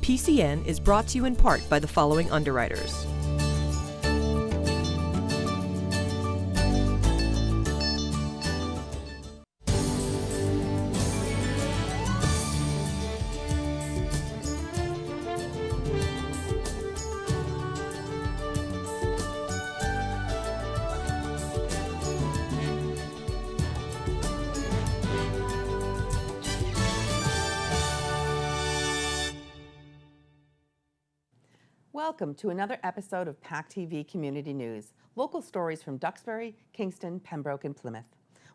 PCN is brought to you in part by the following underwriters. Welcome to another episode of PACTV Community News, local stories from Duxbury, Kingston, Pembroke, and Plymouth.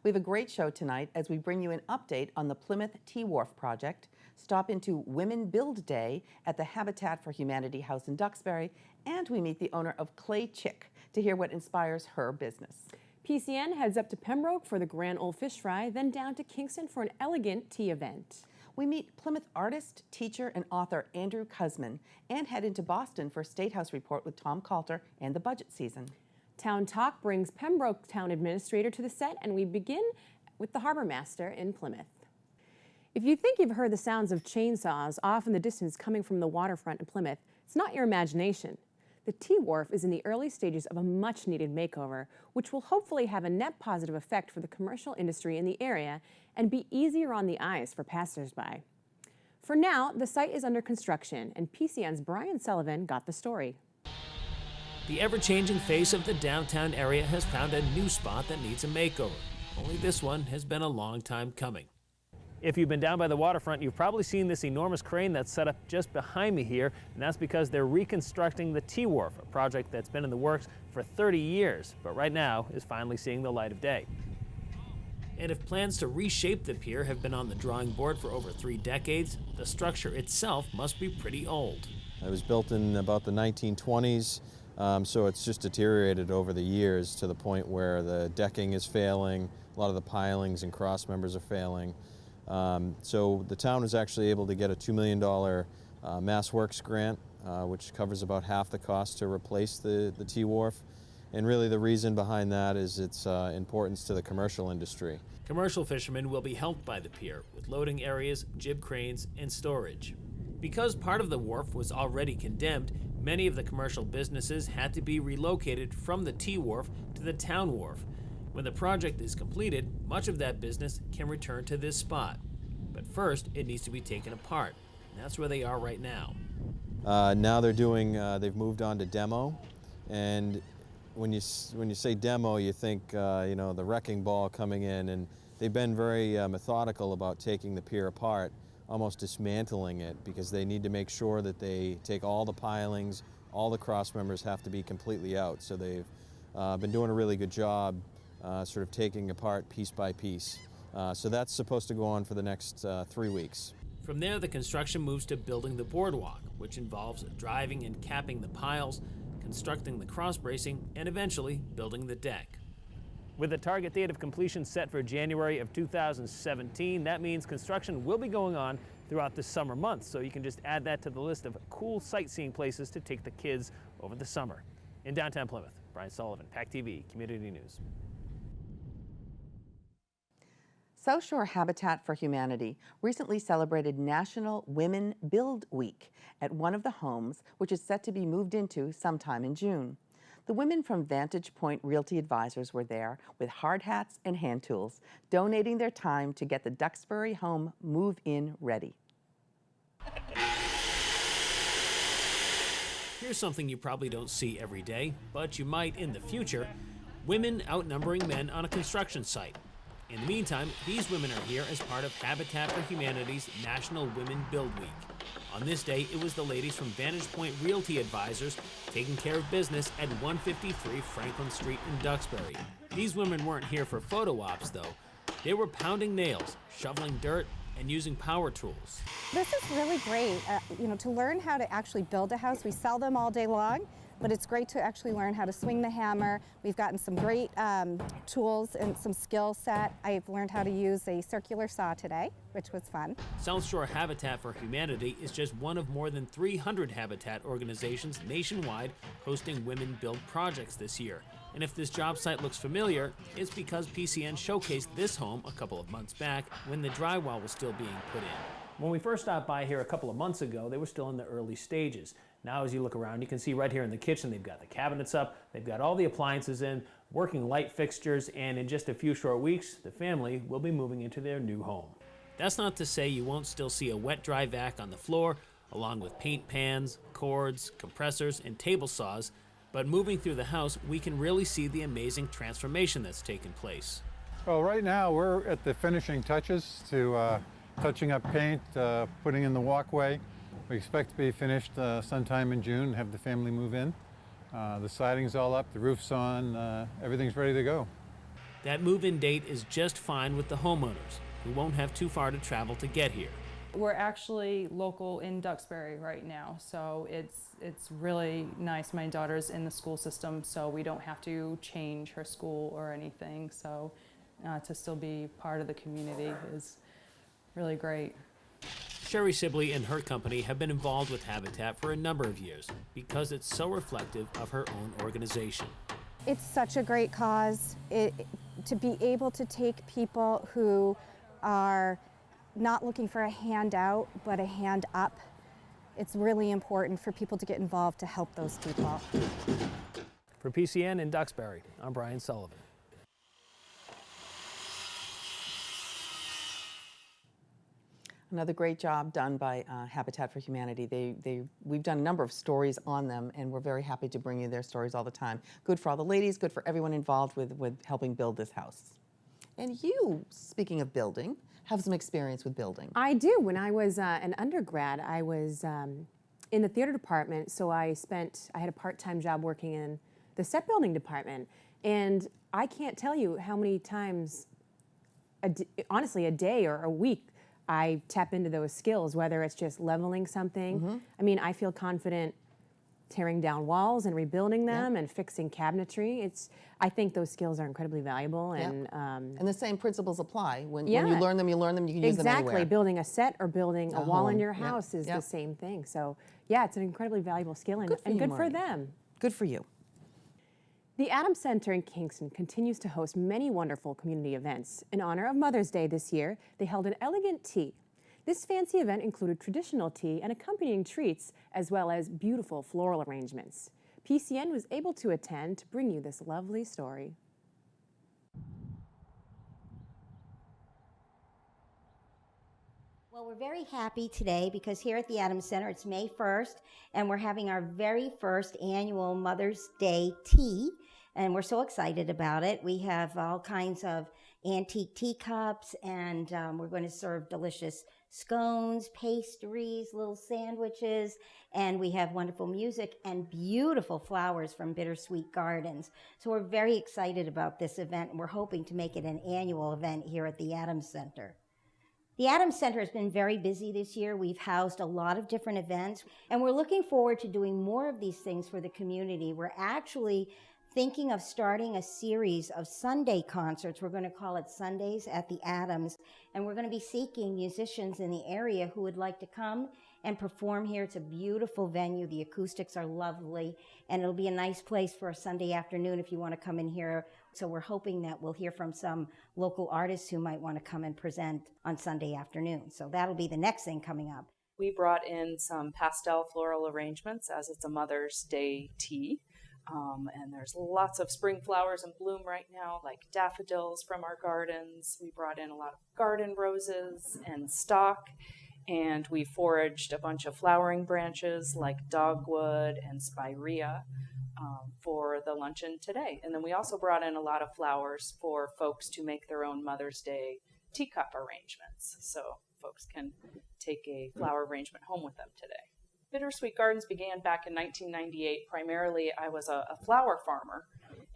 We have a great show tonight as we bring you an update on the Plymouth T-Wharf project, stop into Women Build Day at the Habitat for Humanity House in Duxbury, and we meet the owner of Clay Chick to hear what inspires her business. PCN heads up to Pembroke for the Grand Ole Fish Fry, then down to Kingston for an elegant tea event. We meet Plymouth artist, teacher, and author Andrew Koosman and head into Boston for a State House report with Tom Coulter and the budget season. Town Talk brings Pembroke Town Administrator to the set, and we begin with the Harbor Master in Plymouth. If you think you've heard the sounds of chainsaws off in the distance coming from the waterfront in Plymouth, it's not your imagination. The T-Wharf is in the early stages of a much-needed makeover, which will hopefully have a net positive effect for the commercial industry in the area and be easier on the eyes for passersby. For now, the site is under construction, and PCN's Brian Sullivan got the story. The ever-changing face of the downtown area has found a new spot that needs a makeover. Only this one has been a long time coming. If you've been down by the waterfront, you've probably seen this enormous crane that's set up just behind me here, and that's because they're reconstructing the T-Wharf, a project that's been in the works for 30 years, but right now is finally seeing the light of day. And if plans to reshape the pier have been on the drawing board for over 3 decades, the structure itself must be pretty old. It was built in about the 1920s, so it's just deteriorated over the years to the point where the decking is failing, a lot of the pilings and cross members are failing. So the town was actually able to get a $2 million Mass Works grant, which covers about half the cost to replace the T-Wharf. And really the reason behind that is its importance to the commercial industry. Commercial fishermen will be helped by the pier with loading areas, jib cranes, and storage. Because part of the wharf was already condemned, many of the commercial businesses had to be relocated from the T-Wharf to the town wharf. When the project is completed, much of that business can return to this spot. But first, it needs to be taken apart. And that's where they are right now. Now they've moved on to demo. And when you say demo, you think, the wrecking ball coming in. And they've been very methodical about taking the pier apart, almost dismantling it, because they need to make sure that they take all the pilings, all the cross members have to be completely out. So they've been doing a really good job sort of taking apart piece by piece. So that's supposed to go on for the next 3 weeks. From there, the construction moves to building the boardwalk, which involves driving and capping the piles, constructing the cross bracing, and eventually building the deck. With a target date of completion set for January of 2017, that means construction will be going on throughout the summer months, so you can just add that to the list of cool sightseeing places to take the kids over the summer. In downtown Plymouth, Brian Sullivan, PACTV Community News. South Shore Habitat for Humanity recently celebrated National Women Build Week at one of the homes, which is set to be moved into sometime in June. The women from Vantage Point Realty Advisors were there with hard hats and hand tools, donating their time to get the Duxbury home move-in ready. Here's something you probably don't see every day, but you might in the future: women outnumbering men on a construction site. In the meantime, these women are here as part of Habitat for Humanity's National Women Build Week. On this day, it was the ladies from Vantage Point Realty Advisors taking care of business at 153 Franklin Street in Duxbury. These women weren't here for photo ops, though. They were pounding nails, shoveling dirt, and using power tools. This is really great, to learn how to actually build a house. We sell them all day long, but it's great to actually learn how to swing the hammer. We've gotten some great tools and some skill set. I've learned how to use a circular saw today, which was fun. South Shore Habitat for Humanity is just one of more than 300 habitat organizations nationwide hosting women build projects this year. And if this job site looks familiar, it's because PCN showcased this home a couple of months back when the drywall was still being put in. When we first stopped by here a couple of months ago, they were still in the early stages. Now as you look around, you can see right here in the kitchen, they've got the cabinets up, they've got all the appliances in, working light fixtures, and in just a few short weeks, the family will be moving into their new home. That's not to say you won't still see a wet-dry vac on the floor, along with paint pans, cords, compressors, and table saws, but moving through the house, we can really see the amazing transformation that's taken place. Well, right now we're at the finishing touches to touching up paint, putting in the walkway. We expect to be finished sometime in June, have the family move in. The siding's all up, the roof's on, everything's ready to go. That move-in date is just fine with the homeowners, who won't have too far to travel to get here. We're actually local in Duxbury right now, so it's really nice. My daughter's in the school system, so we don't have to change her school or anything, so to still be part of the community is really great. Sherry Sibley and her company have been involved with Habitat for a number of years because it's so reflective of her own organization. It's such a great cause. To be able to take people who are not looking for a handout, but a hand up, it's really important for people to get involved to help those people. For PCN in Duxbury, I'm Brian Sullivan. Another great job done by Habitat for Humanity. We've done a number of stories on them, and we're very happy to bring you their stories all the time. Good for all the ladies, good for everyone involved with helping build this house. And you, speaking of building, have some experience with building. I do. When I was an undergrad, I was in the theater department, so I had a part-time job working in the set building department. And I can't tell you how many times, honestly, a day or a week, I tap into those skills, whether it's just leveling something. Mm-hmm. I mean, I feel confident tearing down walls and rebuilding them and fixing cabinetry. I think those skills are incredibly valuable. And and the same principles apply. When you learn them, you can use them anywhere. Exactly. Building a set or building a wall in your house is Yep. the same thing. So yeah, it's an incredibly valuable skill and good for them. Good for you. The Adams Center in Kingston continues to host many wonderful community events. In honor of Mother's Day this year, they held an elegant tea. This fancy event included traditional tea and accompanying treats, as well as beautiful floral arrangements. PCN was able to attend to bring you this lovely story. Well, we're very happy today because here at the Adams Center, it's May 1st, and we're having our very first annual Mother's Day tea, and we're so excited about it. We have all kinds of antique teacups, and we're going to serve delicious scones, pastries, little sandwiches, and we have wonderful music and beautiful flowers from Bittersweet Gardens. So we're very excited about this event, and we're hoping to make it an annual event here at the Adams Center. The Adams Center has been very busy this year. We've housed a lot of different events, and we're looking forward to doing more of these things for the community. We're actually thinking of starting a series of Sunday concerts. We're going to call it Sundays at the Adams, and we're going to be seeking musicians in the area who would like to come and perform here. It's a beautiful venue. The acoustics are lovely, and it'll be a nice place for a Sunday afternoon if you want to come in here. So we're hoping that we'll hear from some local artists who might want to come and present on Sunday afternoon. So that'll be the next thing coming up. We brought in some pastel floral arrangements as it's a Mother's Day tea. And there's lots of spring flowers in bloom right now, like daffodils from our gardens. We brought in a lot of garden roses and stock, and we foraged a bunch of flowering branches like dogwood and spirea for the luncheon today. And then we also brought in a lot of flowers for folks to make their own Mother's Day teacup arrangements, so folks can take a flower arrangement home with them today. Bittersweet Gardens began back in 1998. Primarily, I was a flower farmer,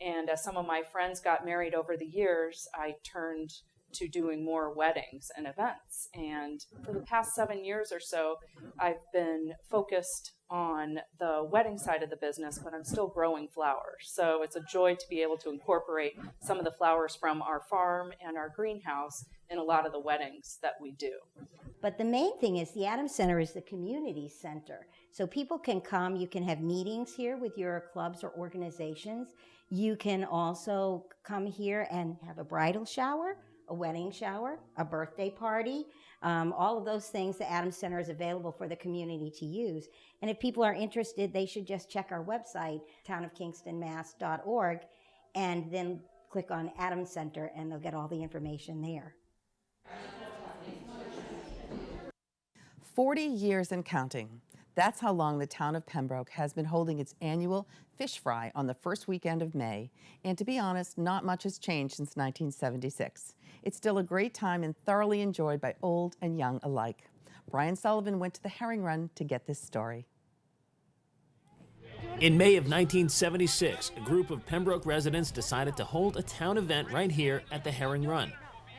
and as some of my friends got married over the years, I turned to doing more weddings and events. And for the past 7 years or so, I've been focused on the wedding side of the business, but I'm still growing flowers. So it's a joy to be able to incorporate some of the flowers from our farm and our greenhouse in a lot of the weddings that we do. But the main thing is the Adams Center is the community center. So people can come, you can have meetings here with your clubs or organizations. You can also come here and have a bridal shower a wedding shower, a birthday party, all of those things. The Adams Center is available for the community to use. And if people are interested, they should just check our website, townofkingstonmass.org, and then click on Adams Center, and they'll get all the information there. 40 years and counting. That's how long the town of Pembroke has been holding its annual fish fry on the first weekend of May. And to be honest, not much has changed since 1976. It's still a great time and thoroughly enjoyed by old and young alike. Brian Sullivan went to the Herring Run to get this story. In May of 1976, a group of Pembroke residents decided to hold a town event right here at the Herring Run.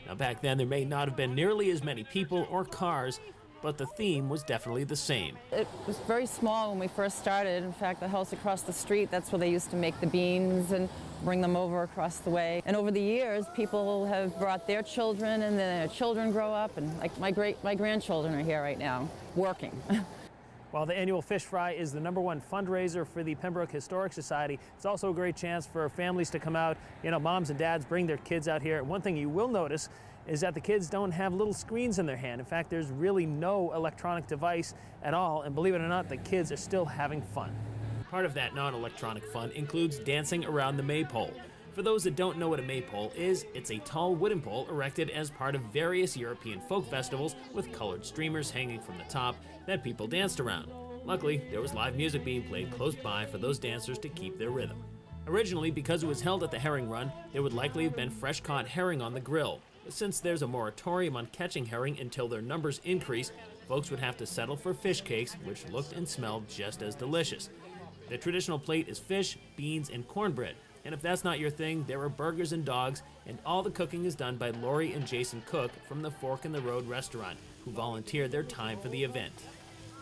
Now, back then, there may not have been nearly as many people or cars, but the theme was definitely the same. It was very small when we first started. In fact, the house across the street, that's where they used to make the beans and bring them over across the way. And over the years, people have brought their children, and then their children grow up, and like my grandchildren are here right now, working. While the annual fish fry is the #1 fundraiser for the Pembroke Historic Society, it's also a great chance for families to come out. You know, moms and dads bring their kids out here. One thing you will notice is that the kids don't have little screens in their hand. In fact, there's really no electronic device at all, and believe it or not, the kids are still having fun. Part of that non-electronic fun includes dancing around the maypole. For those that don't know what a maypole is, it's a tall wooden pole erected as part of various European folk festivals with colored streamers hanging from the top that people danced around. Luckily, there was live music being played close by for those dancers to keep their rhythm. Originally, because it was held at the Herring Run, there would likely have been fresh-caught herring on the grill. Since there's a moratorium on catching herring until their numbers increase, folks would have to settle for fish cakes, which looked and smelled just as delicious. The traditional plate is fish, beans, and cornbread. And if that's not your thing, there are burgers and dogs, and all the cooking is done by Lori and Jason Cook from the Fork in the Road restaurant, who volunteered their time for the event.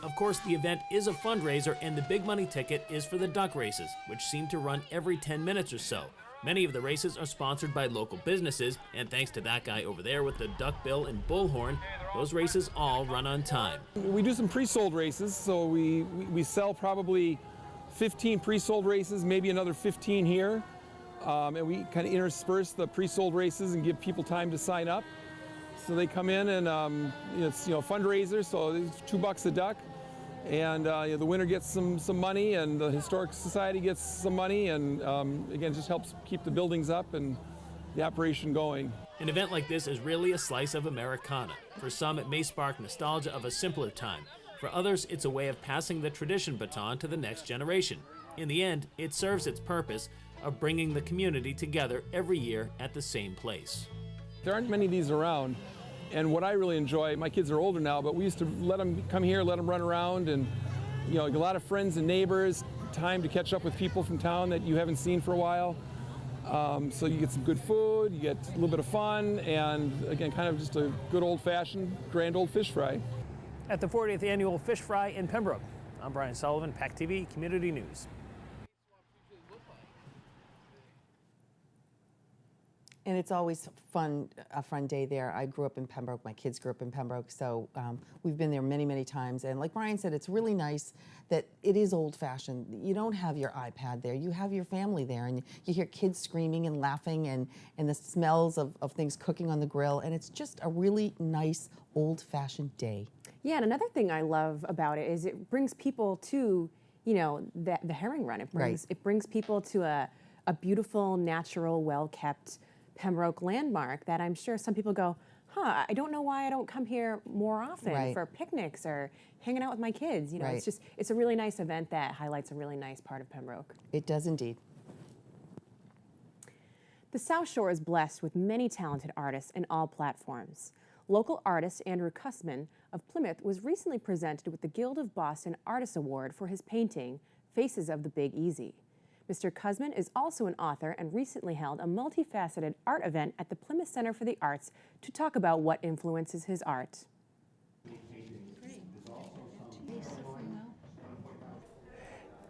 Of course, the event is a fundraiser, and the big money ticket is for the duck races, which seem to run every 10 minutes or so. Many of the races are sponsored by local businesses, and thanks to that guy over there with the duckbill and bullhorn, those races all run on time. We do some pre-sold races, so we sell probably 15 pre-sold races, maybe another 15 here, and we kind of intersperse the pre-sold races and give people time to sign up. So they come in and it's fundraiser, so it's $2 a duck. And the winner gets some money, and the Historic Society gets some money, and again, just helps keep the buildings up and the operation going. An event like this is really a slice of Americana. For some, it may spark nostalgia of a simpler time. For others, it's a way of passing the tradition baton to the next generation. In the end, it serves its purpose of bringing the community together every year at the same place. There aren't many of these around. And what I really enjoy, my kids are older now, but we used to let them come here, let them run around, and a lot of friends and neighbors, time to catch up with people from town that you haven't seen for a while. So you get some good food, you get a little bit of fun, and again, kind of just a good old-fashioned, grand old fish fry. At the 40th Annual Fish Fry in Pembroke, I'm Brian Sullivan, PACTV Community News. And it's always a fun day there. I grew up in Pembroke. My kids grew up in Pembroke, so we've been there many, many times. And like Brian said, it's really nice that it is old-fashioned. You don't have your iPad there. You have your family there, and you hear kids screaming and laughing, and the smells of things cooking on the grill. And it's just a really nice, old-fashioned day. Yeah, and another thing I love about it is it brings people to, the Herring Run. It brings people to a beautiful, natural, well-kept Pembroke landmark that I'm sure some people go, I don't know why I don't come here more often for picnics or hanging out with my kids. It's a really nice event that highlights a really nice part of Pembroke. It does indeed. The South Shore is blessed with many talented artists in all platforms. Local artist Andrew Koosman of Plymouth was recently presented with the Guild of Boston Artist Award for his painting, Faces of the Big Easy. Mr. Koosman is also an author and recently held a multifaceted art event at the Plymouth Center for the Arts to talk about what influences his art.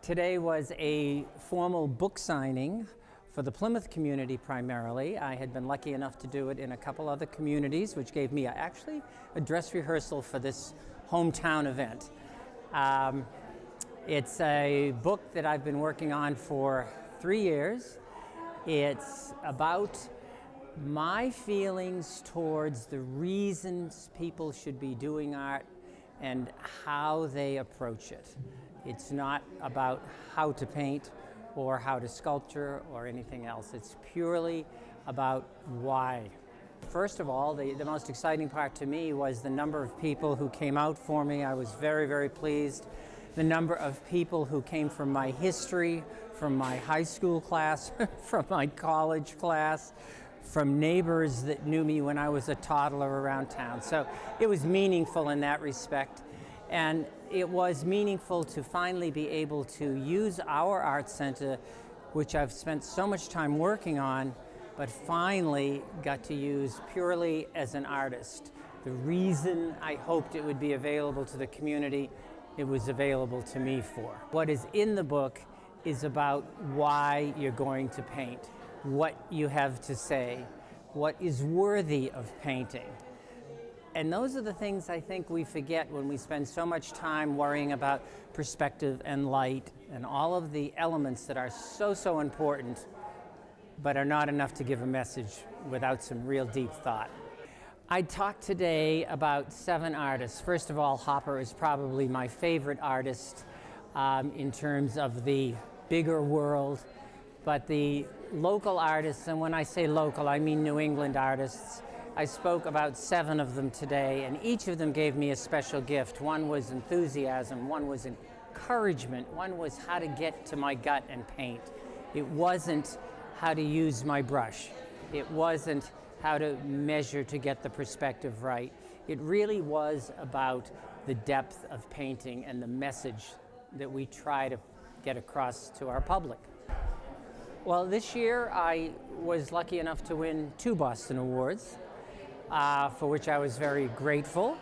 Today was a formal book signing for the Plymouth community primarily. I had been lucky enough to do it in a couple other communities, which gave me actually a dress rehearsal for this hometown event. It's a book that I've been working on for 3 years. It's about my feelings towards the reasons people should be doing art and how they approach it. It's not about how to paint or how to sculpture or anything else. It's purely about why. First of all, the most exciting part to me was the number of people who came out for me. I was very, very pleased. The number of people who came from my history, from my high school class, from my college class, from neighbors that knew me when I was a toddler around town. So it was meaningful in that respect. And it was meaningful to finally be able to use our art center, which I've spent so much time working on, but finally got to use purely as an artist. The reason I hoped it would be available to the community, it was available to me for. What is in the book is about why you're going to paint, what you have to say, what is worthy of painting. And those are the things I think we forget when we spend so much time worrying about perspective and light and all of the elements that are so important, but are not enough to give a message without some real deep thought. I talked today about 7 artists. First of all, Hopper is probably my favorite artist in terms of the bigger world, but the local artists, and when I say local, I mean New England artists, I spoke about 7 of them today, and each of them gave me a special gift. One was enthusiasm, one was encouragement, one was how to get to my gut and paint. It wasn't how to use my brush. It wasn't how to measure to get the perspective right. It really was about the depth of painting and the message that we try to get across to our public. Well, this year I was lucky enough to win 2 Boston Awards, for which I was very grateful.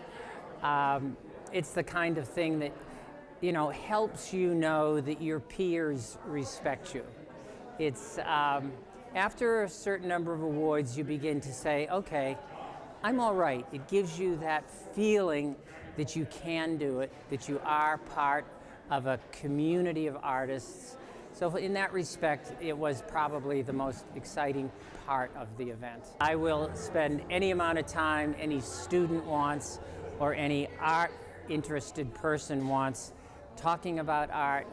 It's the kind of thing that, helps you know that your peers respect you. It's after a certain number of awards, you begin to say, okay, I'm all right. It gives you that feeling that you can do it, that you are part of a community of artists. So in that respect, it was probably the most exciting part of the event. I will spend any amount of time any student wants or any art-interested person wants talking about art,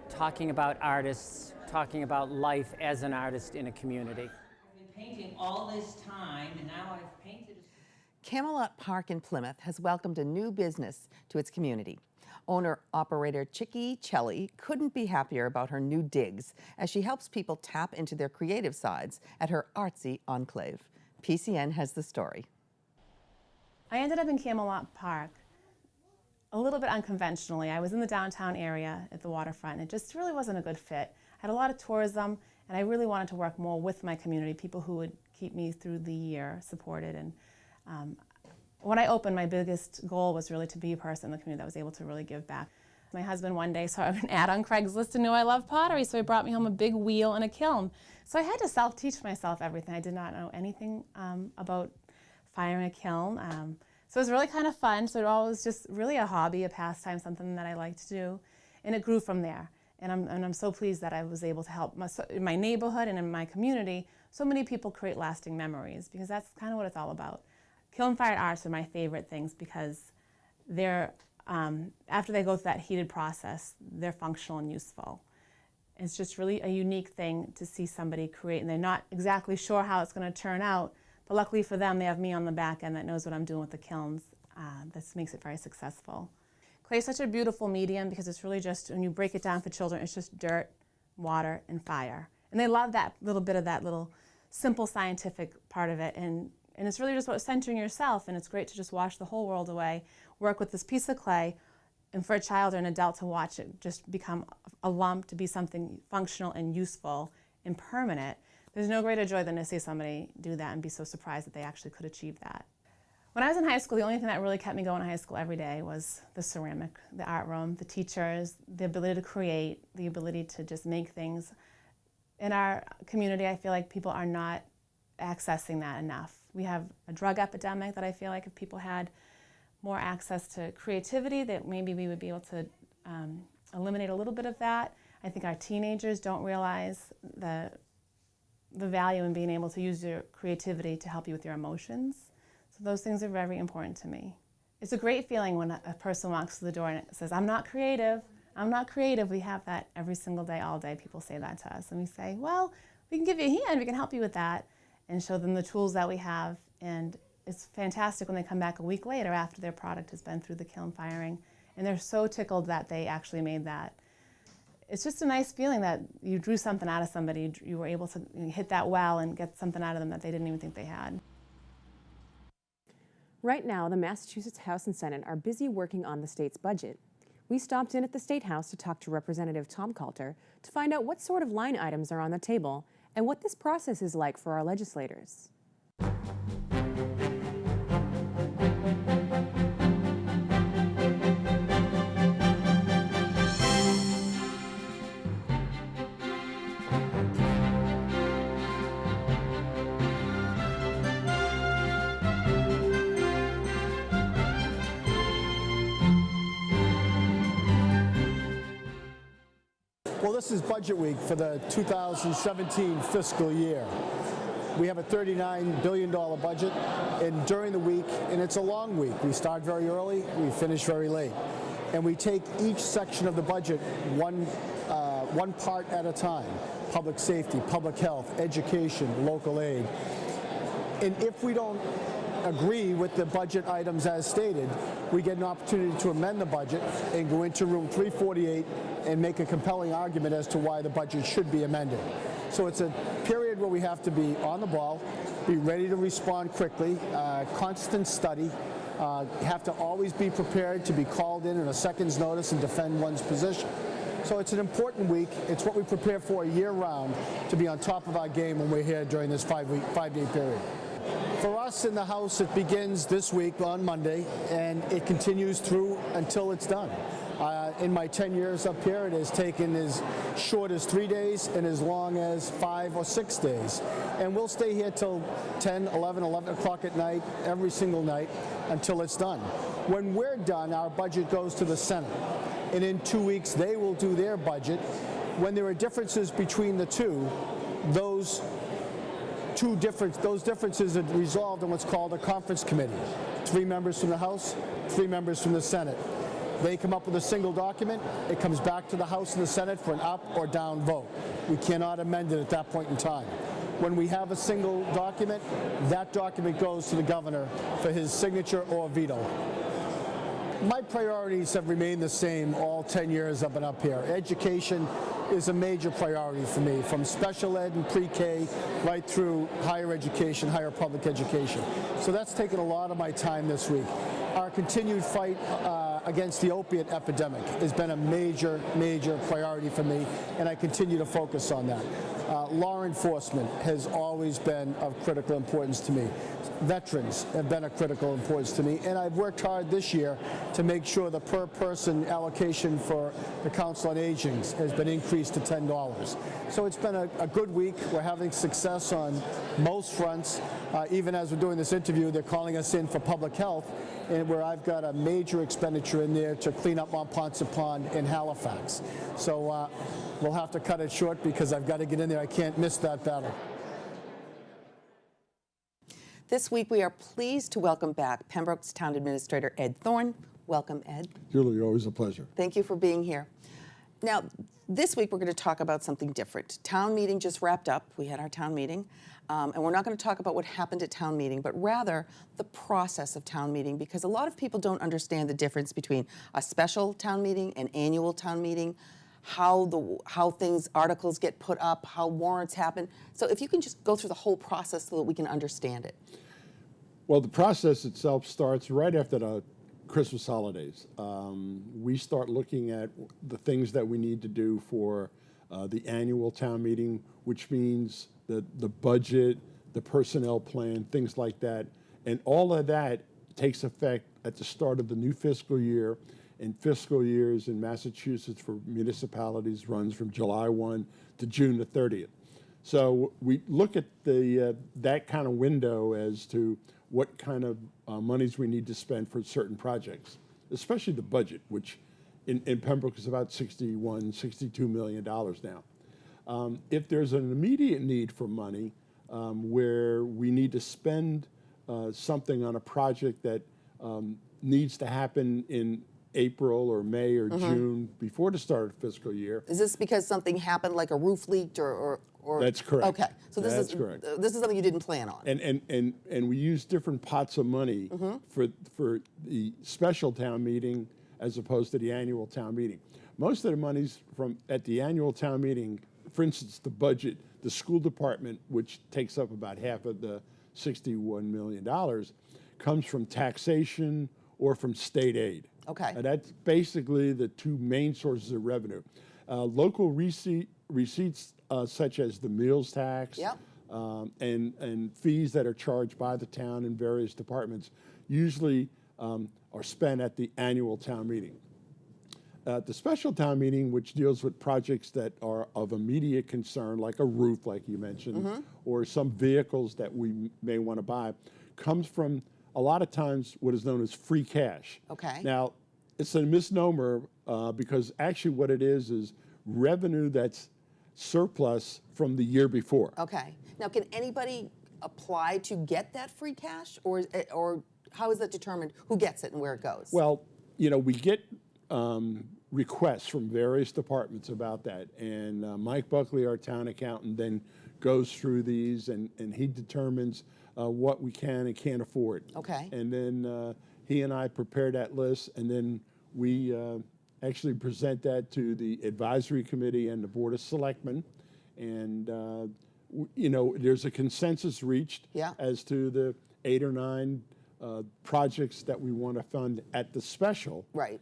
talking about artists, talking about life as an artist in a community. I've been painting all this time, and now I've painted. Camelot Park in Plymouth has welcomed a new business to its community. Owner-operator Cathy Shelly couldn't be happier about her new digs as she helps people tap into their creative sides at her artsy enclave. PCN has the story. I ended up in Camelot Park a little bit unconventionally. I was in the downtown area at the waterfront, and it just really wasn't a good fit. I had a lot of tourism, and I really wanted to work more with my community, people who would keep me through the year supported. And when I opened, my biggest goal was really to be a person in the community that was able to really give back. My husband one day saw an ad on Craigslist and knew I loved pottery, so he brought me home a big wheel and a kiln. So I had to self-teach myself everything. I did not know anything about firing a kiln. So it was really kind of fun. So it was just really a hobby, a pastime, something that I liked to do. And it grew from there. And I'm so pleased that I was able to help in my neighborhood and in my community, so many people create lasting memories, because that's kind of what it's all about. Kiln-fired arts are my favorite things because they're, after they go through that heated process, they're functional and useful. It's just really a unique thing to see somebody create, and they're not exactly sure how it's going to turn out, but luckily for them, they have me on the back end that knows what I'm doing with the kilns. This makes it very successful. Clay is such a beautiful medium because it's really just, when you break it down for children, it's just dirt, water, and fire. And they love that little bit of that little simple scientific part of it. And it's really just about centering yourself, and it's great to just wash the whole world away, work with this piece of clay, and for a child or an adult to watch it just become a lump, to be something functional and useful and permanent. There's no greater joy than to see somebody do that and be so surprised that they actually could achieve that. When I was in high school, the only thing that really kept me going in high school every day was the ceramic, the art room, the teachers, the ability to create, the ability to just make things. In our community, I feel like people are not accessing that enough. We have a drug epidemic that I feel like if people had more access to creativity, that maybe we would be able to eliminate a little bit of that. I think our teenagers don't realize the the value in being able to use your creativity to help you with your emotions. So those things are very important to me. It's a great feeling when a person walks through the door and says, I'm not creative, I'm not creative. We have that every single day, all day. People say that to us. And we say, well, we can give you a hand, we can help you with that, and show them the tools that we have. And it's fantastic when they come back a week later after their product has been through the kiln firing, and they're so tickled that they actually made that. It's just a nice feeling that you drew something out of somebody, you were able to hit that well and get something out of them that they didn't even think they had. Right now, the Massachusetts House and Senate are busy working on the state's budget. We stopped in at the State House to talk to Representative Tom Coulter to find out what sort of line items are on the table and what this process is like for our legislators. Well, this is budget week for the 2017 fiscal year. We have a $39 billion budget, and during the week, and it's a long week, we start very early, we finish very late. And we take each section of the budget one part at a time. Public safety, public health, education, local aid. And if we don't agree with the budget items as stated, we get an opportunity to amend the budget and go into room 348 and make a compelling argument as to why the budget should be amended. So it's a period where we have to be on the ball, be ready to respond quickly, constant study, have to always be prepared to be called in a second's notice and defend one's position. So it's an important week. It's what we prepare for year-round to be on top of our game when we're here during this five-day period. For us in the House, it begins this week on Monday, and it continues through until it's done. In my 10 years up here, it has taken as short as 3 days and as long as 5 or 6 days. And we'll stay here till 10, 11 o'clock at night, every single night, until it's done. When we're done, our budget goes to the Senate. And in 2 weeks, they will do their budget. When there are differences between the two, those differences are resolved in what's called a conference committee. 3 members from the House, 3 members from the Senate. They come up with a single document. It comes back to the House and the Senate for an up or down vote. We cannot amend it at that point in time. When we have a single document, that document goes to the governor for his signature or veto. My priorities have remained the same all 10 years I've been up here. Education is a major priority for me, from special ed and pre-K right through higher education, higher public education. So that's taken a lot of my time this week. Our continued fight against the opiate epidemic has been a major priority for me, and I continue to focus on that. Law enforcement has always been of critical importance to me. Veterans have been of critical importance to me, and I've worked hard this year to make sure the per person allocation for the Council on Aging has been increased to $10. So it's been a good week. We're having success on most fronts. Even as we're doing this interview, they're calling us in for public health, and where I've got a major expenditure in there to clean up Mont Ponce Pond in Halifax. So we'll have to cut it short because I've got to get in there. I can't miss that battle. This week we are pleased to welcome back Pembroke's Town Administrator Ed Thorne. Welcome, Ed. Julie, always a pleasure. Thank you for being here. Now, this week we're going to talk about something different. Town meeting just wrapped up. We had our town meeting. And we're not going to talk about what happened at town meeting, but rather the process of town meeting, because a lot of people don't understand the difference between a special town meeting, an annual town meeting, how articles get put up, how warrants happen. So if you can just go through the whole process so that we can understand it. Well, the process itself starts right after the Christmas holidays. We start looking at the things that we need to do for the annual town meeting, which means the budget, the personnel plan, things like that. And all of that takes effect at the start of the new fiscal year. And fiscal years in Massachusetts for municipalities runs from July 1 to June the 30th. So we look at that kind of window as to what kind of monies we need to spend for certain projects, especially the budget, which in Pembroke is about $61, $62 million now. If there's an immediate need for money where we need to spend something on a project that needs to happen in April or May or June before the start of the fiscal year. Is this because something happened, like a roof leaked or That's correct. Okay, so this is correct. This is something you didn't plan on. And we use different pots of money for the special town meeting as opposed to the annual town meeting. Most of the money's at the annual town meeting. For instance, the budget, the school department, which takes up about half of the $61 million, comes from taxation or from state aid. Okay. And that's basically the two main sources of revenue. Local receipts such as the meals tax and fees that are charged by the town in various departments usually are spent at the annual town meeting. The special town meeting, which deals with projects that are of immediate concern, like a roof, like you mentioned, or some vehicles that we may want to buy, comes from a lot of times what is known as free cash. Okay. Now, it's a misnomer because actually what it is revenue that's surplus from the year before. Okay. Now, can anybody apply to get that free cash, or how is that determined? Who gets it and where it goes? Well, you know, we get requests from various departments about that, and Mike Buckley, our town accountant, then goes through these and he determines what we can and can't afford. Okay. And then he and I prepare that list, and then we actually present that to the advisory committee and the Board of Selectmen, and you know, there's a consensus reached as to the 8 or 9 projects that we want to fund at the special. Right.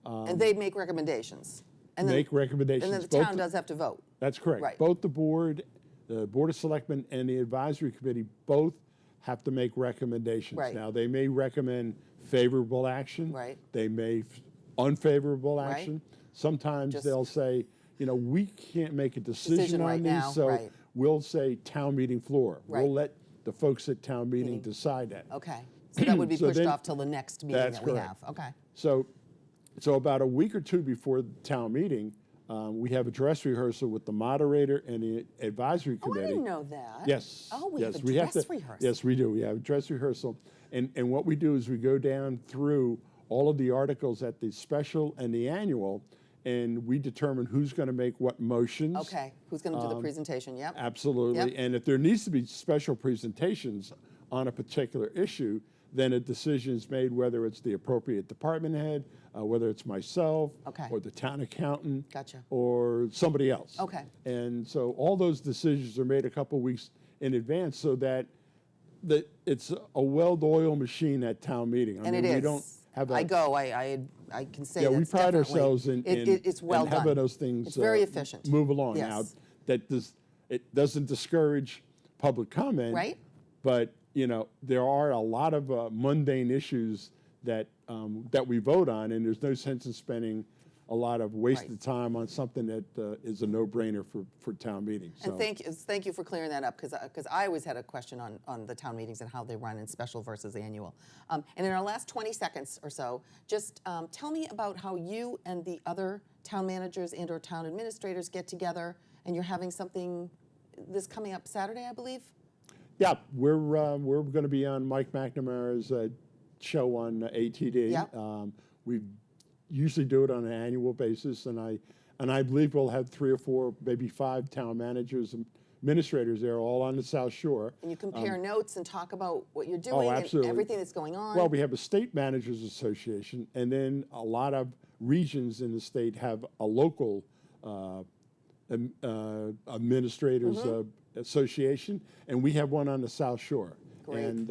And they make recommendations. And make recommendations. And then the town does have to vote. That's correct. Right. Both the Board of Selectmen and the Advisory Committee both have to make recommendations. Right. Now, they may recommend favorable action. Right. They may unfavorable action. Right. Sometimes they'll say, you know, we can't make a decision on right these, now. so Right. we'll say town meeting floor. Right. We'll let the folks at town meeting decide that. Okay. So that would be So pushed then- off till the next meeting That's that we correct. have. Okay. So about a week or two before the town meeting, we have a dress rehearsal with the moderator and the advisory Oh, I committee. didn't know that. Yes. Oh, we yes, have a dress rehearsal. Yes, we do. We have a dress rehearsal. And what we do is we go down through all of the articles at the special and the annual, and we determine who's going to make what motions. Okay. Who's going to do the presentation? Yep. Absolutely. Yep. And if there needs to be special presentations on a particular issue, then a decision is made whether it's the appropriate department head, whether it's myself, or the town accountant, or somebody else. Okay. And so all those decisions are made a couple weeks in advance so that it's a well-oiled machine at town meeting. And it is. We don't have I can say yeah, that's we pride definitely- ourselves in it's well in having done. those things It's very efficient. move along. Yes. Now, it doesn't discourage public comment, Right. But you know, there are a lot of mundane issues that we vote on, and there's no sense in spending a lot of wasted time on something that is a no-brainer for town meetings. So. And thank you for clearing that up, because I always had a question on the town meetings and how they run in special versus annual. And in our last 20 seconds or so, just tell me about how you and the other town managers and or town administrators get together, and you're having something this coming up Saturday, I believe? Yeah, we're going to be on Mike McNamara's show on ATD. Yeah. We usually do it on an annual basis, and I believe we'll have 3 or 4, maybe 5 town managers and administrators there, all on the South Shore. And you compare notes and talk about what you're doing and everything that's going on. Well, we have a state managers association, and then a lot of regions in the state have a local administrators association, and we have one on the South Shore. Great. And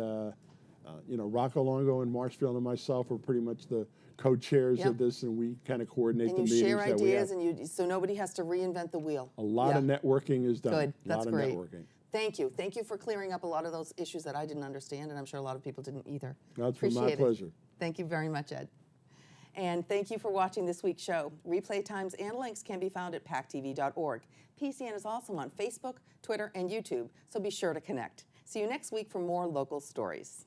you know, Rocco Longo and Marshfield and myself are pretty much the co-chairs of this, and we kind of coordinate the and you meetings share that we have. ideas, so nobody has to reinvent the wheel. A lot of networking is done. Good, that's great. A lot of networking. Thank you. Thank you for clearing up a lot of those issues that I didn't understand, and I'm sure a lot of people didn't either. That's Appreciate my pleasure. Thank you very much, Ed. And thank you for watching this week's show. Replay times and links can be found at pactv.org. PCN is also on Facebook, Twitter, and YouTube, so be sure to connect. See you next week for more local stories.